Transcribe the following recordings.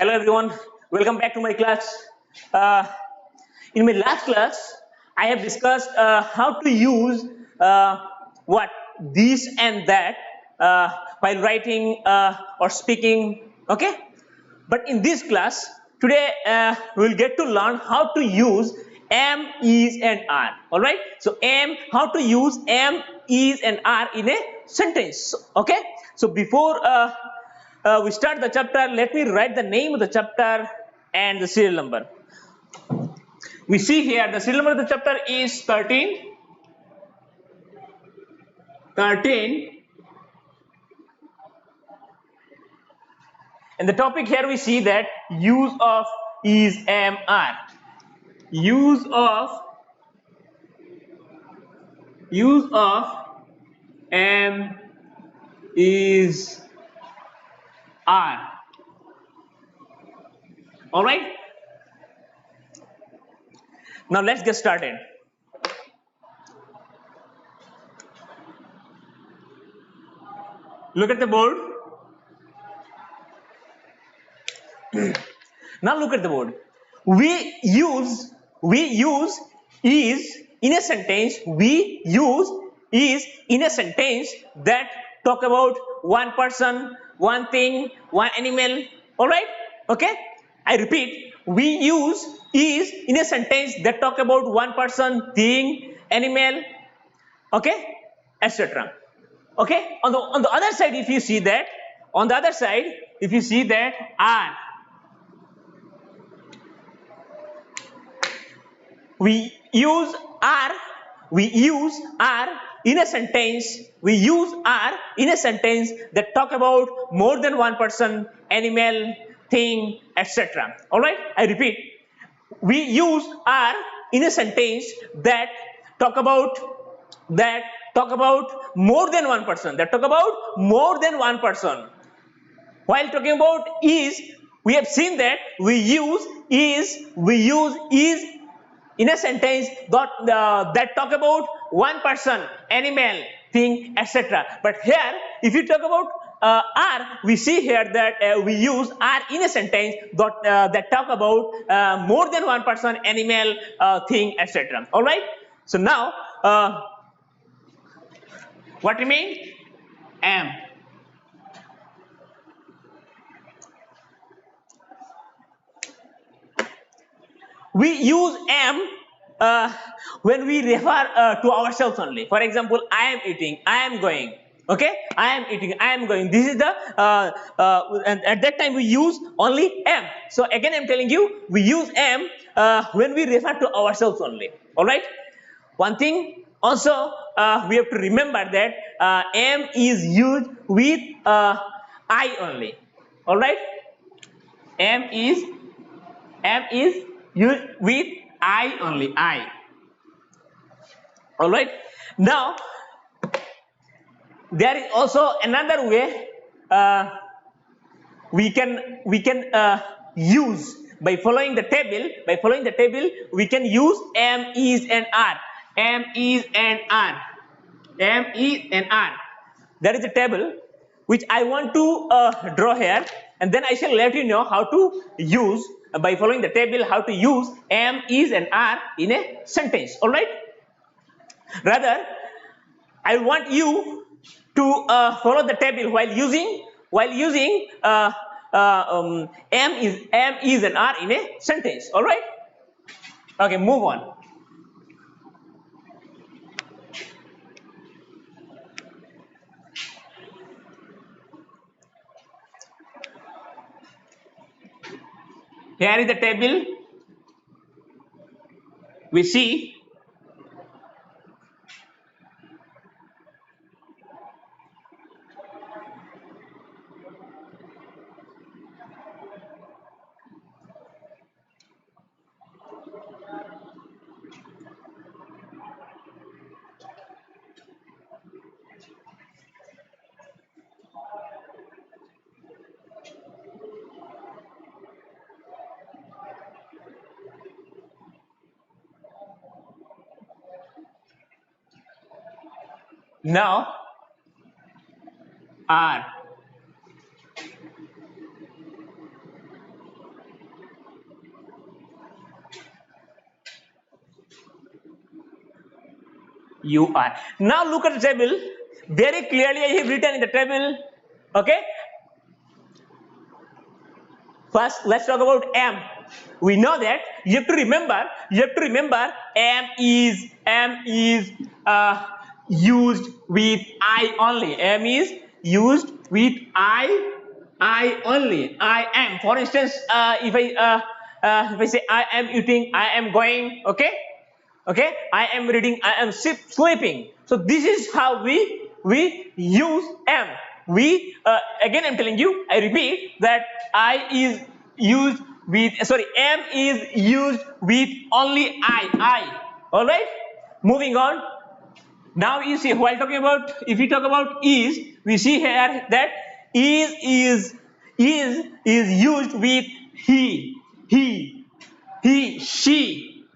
Hello everyone, welcome back to my class. Uh, in my last class, I have discussed how to use what this and that while writing or speaking. Okay, but in this class today we will get to learn how to use am, is, and are. All right. So how to use am, is, and are in a sentence. Okay. So before we start the chapter, let me write the name of the chapter and the serial number. We see here the serial number of the chapter is 13. 13. And the topic here we see that use of is, am, are. Use of am, is, are. All right. Now let's get started. Look at the board. Now look at the board. We use is in a sentence. We use is in a sentence that talk about one person, one thing, one animal. All right. Okay. I repeat. We use is in a sentence that talk about one person, thing, animal. Okay, etc. Okay. On the other side, if you see that, are. We use are in a sentence. We use are in a sentence that talk about more than one person, animal, thing, etc. All right. I repeat. We use are in a sentence that talk about more than one person. While talking about is, we have seen that we use is in a sentence that talk about one person, animal, thing, etc. But here, if you talk about are, we see here that we use are in a sentence that talk about more than one person, animal, thing, etc. All right. So now, what remains? Am. We use am when we refer to ourselves only. For example, I am eating, I am going. Okay, I am eating, I am going. This is the and at that time we use only am. So again, I'm telling you, we use am when we refer to ourselves only. All right. One thing also we have to remember that am is used with I only. All right. Am is used with I only. I. All right. Now there is also another way we can use by following the table. We can use am, is, and are. Am, is, and are. Am, is, and are. There is a table which I want to draw here, and then I shall let you know how to use by following the table how to use am, is, and are in a sentence. All right. Rather, I want you to follow the table while using am, is, and are in a sentence. All right. Okay. Move on. Here is the table. We see now are. You are. Now look at the table. Very clearly I have written in the table. Okay. First, let's talk about am. We know that you have to remember. Am is used with I only. Am is used with I only. I am. For instance, if I say I am eating, I am going. Okay. Okay, I am reading, I am sleeping. So this is how we use am. We again I'm telling you, I repeat that I is used with, sorry, am is used with only I. All right. Moving on. Now you see, while talking about, if we talk about is, we see here that is used with he,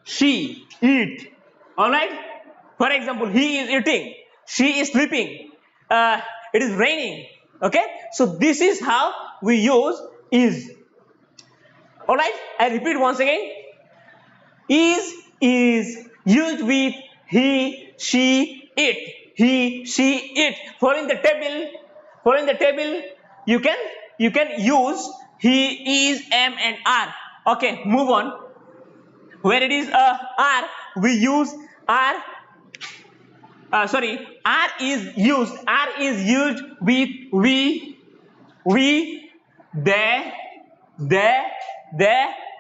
she, it. All right. For example, he is eating, she is sleeping, it is raining. Okay. So this is how we use is. All right. I repeat once again. Is used with he, she, it. He, she, it. Following the table, you can use he, is, am, and are. Okay, move on. Where it is are, we use are. Sorry, are is used with we, they,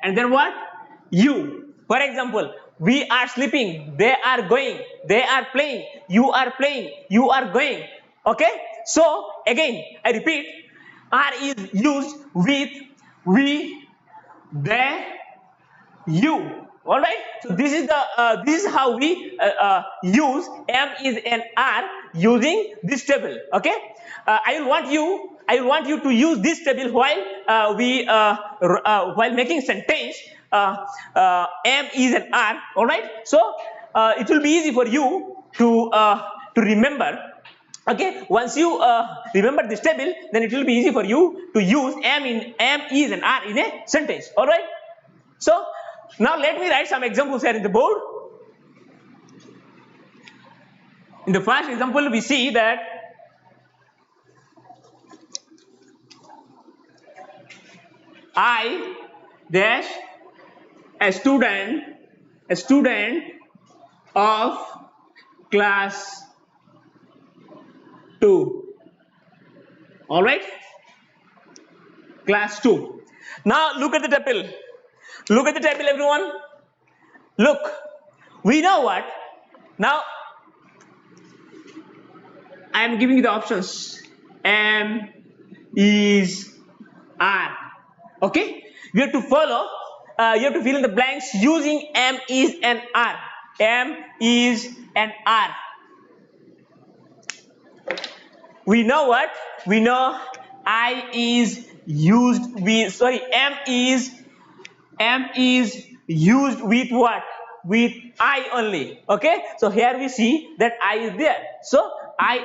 and then what? You. For example, we are sleeping, they are going, they are playing, you are playing, you are going. Okay. So again, I repeat, are is used with we, they, you. All right. So this is how we use am, is, and are using this table. Okay. I will want you to use this table while making sentence am, is, and are. All right. So it will be easy for you to remember. Okay, once you remember this table, then it will be easy for you to use am, is, and are in a sentence. All right. So now let me write some examples here in the board. In the first example, we see that I dash a student of class 2. All right, class 2. Now look at the table. Look at the table, everyone. Look, we know what. Now I am giving you the options. Am, is, are. Okay, you have to follow. You have to fill in the blanks using am, is, and are. Am, is, and are. We know what? We know I is used with, sorry, am is used with what? With I only. Okay. So here we see that I is there. So I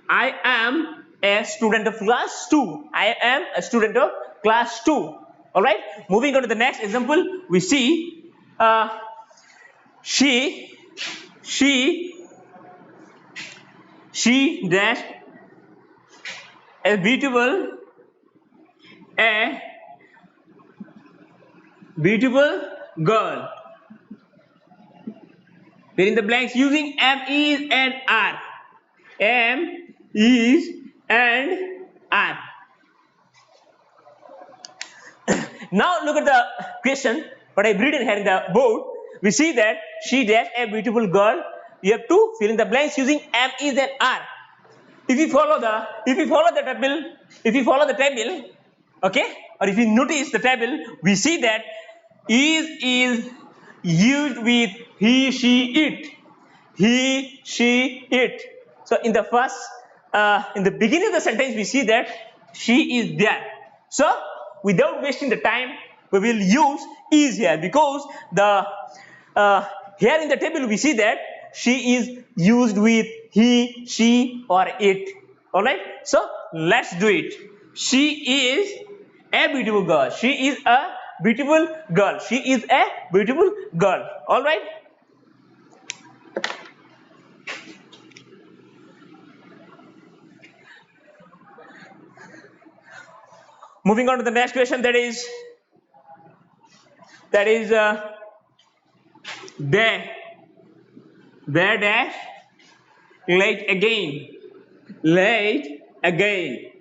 am a student of class 2. I am a student of class 2. All right. Moving on to the next example, we see she dash a beautiful girl. Fill in the blanks using am, is, and are. Am, is, and are. Now look at the question. What I've written here in the board. We see that she dash a beautiful girl. You have to fill in the blanks using am, is, and are. If you follow the table, okay, or if you notice the table, we see that is used with he, she, it. He, she, it. So in the beginning of the sentence, we see that she is there. So without wasting the time, we will use is here, because the here in the table we see that she is used with he, she, or it. All right. So let's do it. She is a beautiful girl. She is a beautiful girl. She is a beautiful girl. All right. Moving on to the next question, that is there dash late again. Late again.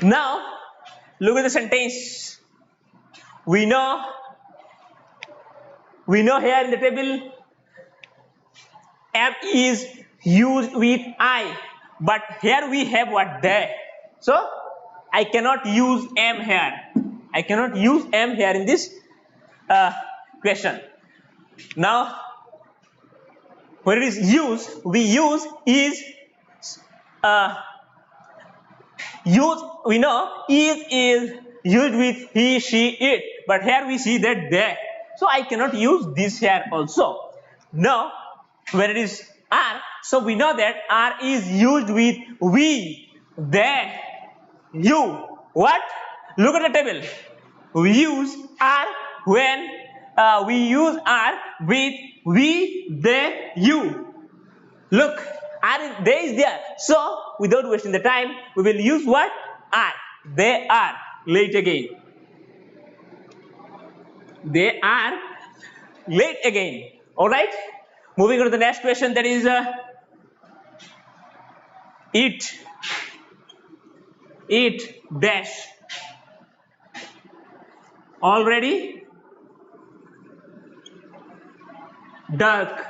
Now look at the sentence. We know here in the table M is used with I, but here we have what? There. So I cannot use M here. I cannot use M here in this question. Now when it is used, we use is we know is used with he, she, it, but here we see that they. So I cannot use this here also. Now when it is are, so we know that are is used with we, they, you. What? Look at the table. We use are when we use are with we, they, you. Look, are they is there. So without wasting the time, we will use what? Are. They are. Late again. They are late again. Alright? Moving on to the next question, that is it dash already dark.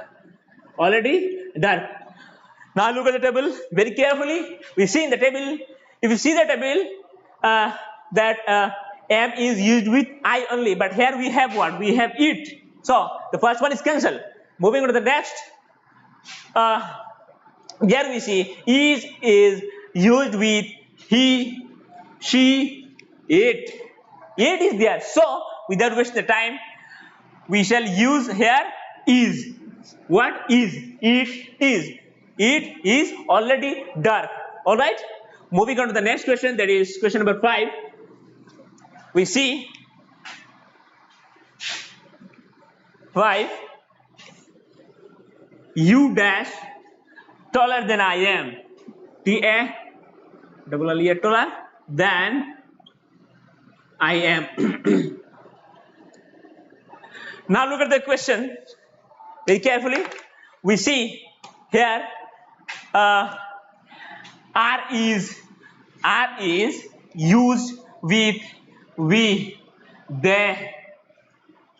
Already dark. Now look at the table very carefully. We see in the table, if you see the table, that M is used with I only, but here we have what? We have it. So the first one is cancelled. Moving on to the next, here we see is used with he, she, it. It is there. So without wasting the time, we shall use here is. What is? It is. It is already dark. Alright? Moving on to the next question, that is question number 5. We see 5. You dash taller than I am. T-A double L-E-A, taller than I am. Now look at the question very carefully. We see here R is used with we, they,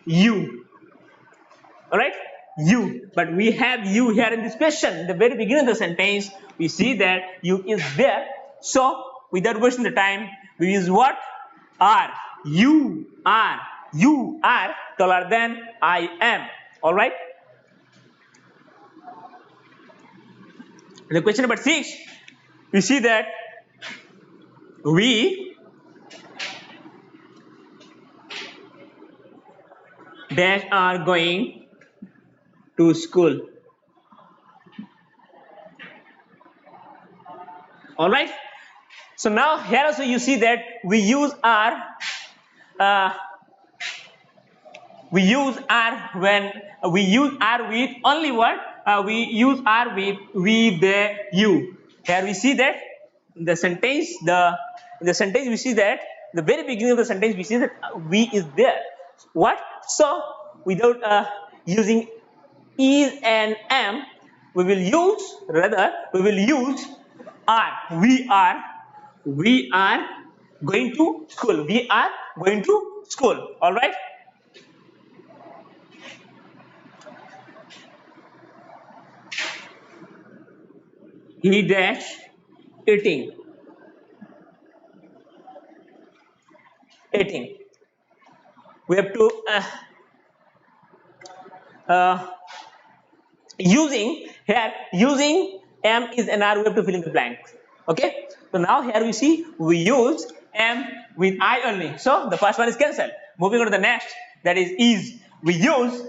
you. Alright? You. But we have you here in this question. In the very beginning of the sentence, we see that you is there. So without wasting the time, we use what? Are. You are. You are taller than I am. Alright? The question number 6, we see that we dash are going to school. Alright? So now here also you see that we use are when we use are with only what? We use are with we, they, you. Here we see that in the sentence, we see that the very beginning of the sentence we see that we is there. What? So without using is and am, we will use are. We are going to school. We are going to school. All right. He dash eating. We have to using am is an R. We have to fill in the blanks. Okay. So now here we see we use am with I only. So the first one is cancelled. Moving on to the next, that is. We use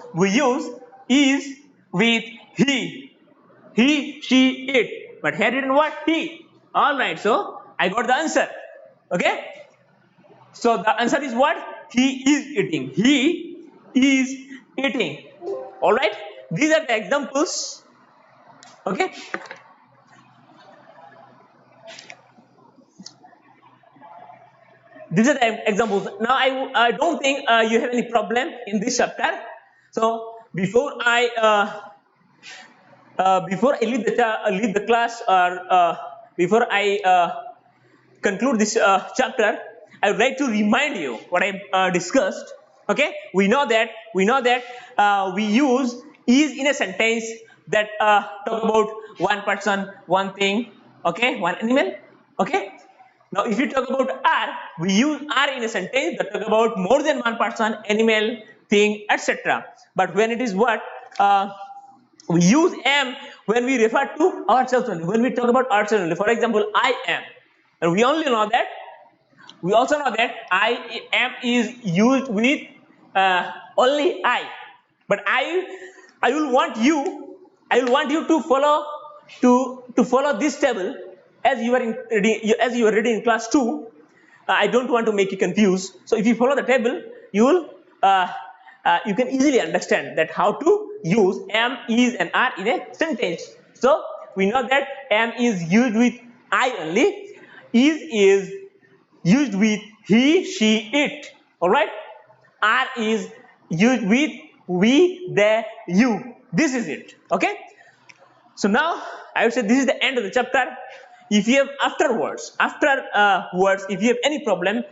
is with he, she, it. But here written what? He. Alright, so I got the answer. Okay? So the answer is what? He is eating. He is eating. Alright? These are the examples. Okay? these are the examples. Now I don't think you have any problem in this chapter. So before I leave the class, or before I conclude this chapter, I would like to remind you what I discussed. Okay, we know that we use is in a sentence that talk about one person, one thing, okay, one animal. Okay, now if you talk about are, we use are in a sentence that talk about more than one person, animal, thing, etc. But when it is what we use am when we refer to ourselves only, when we talk about ourselves only. For example, I am, and we only know that, we also know that I am is used with only I. But I will want you to follow this table as you are reading in class 2. I don't want to make you confused. So if you follow the table, you can easily understand that how to use am, is, and are in a sentence. So we know that am is used with I only, is used with he, she, it. All right. Are is used with we, they, you. This is it. Okay. So now I would say this is the end of the chapter. If you have afterwards, if you have any problem,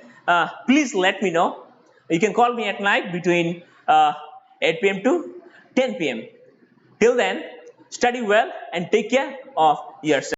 please let me know. You can call me at night between 8 p.m. to 10 p.m. Till then, study well and take care of yourself.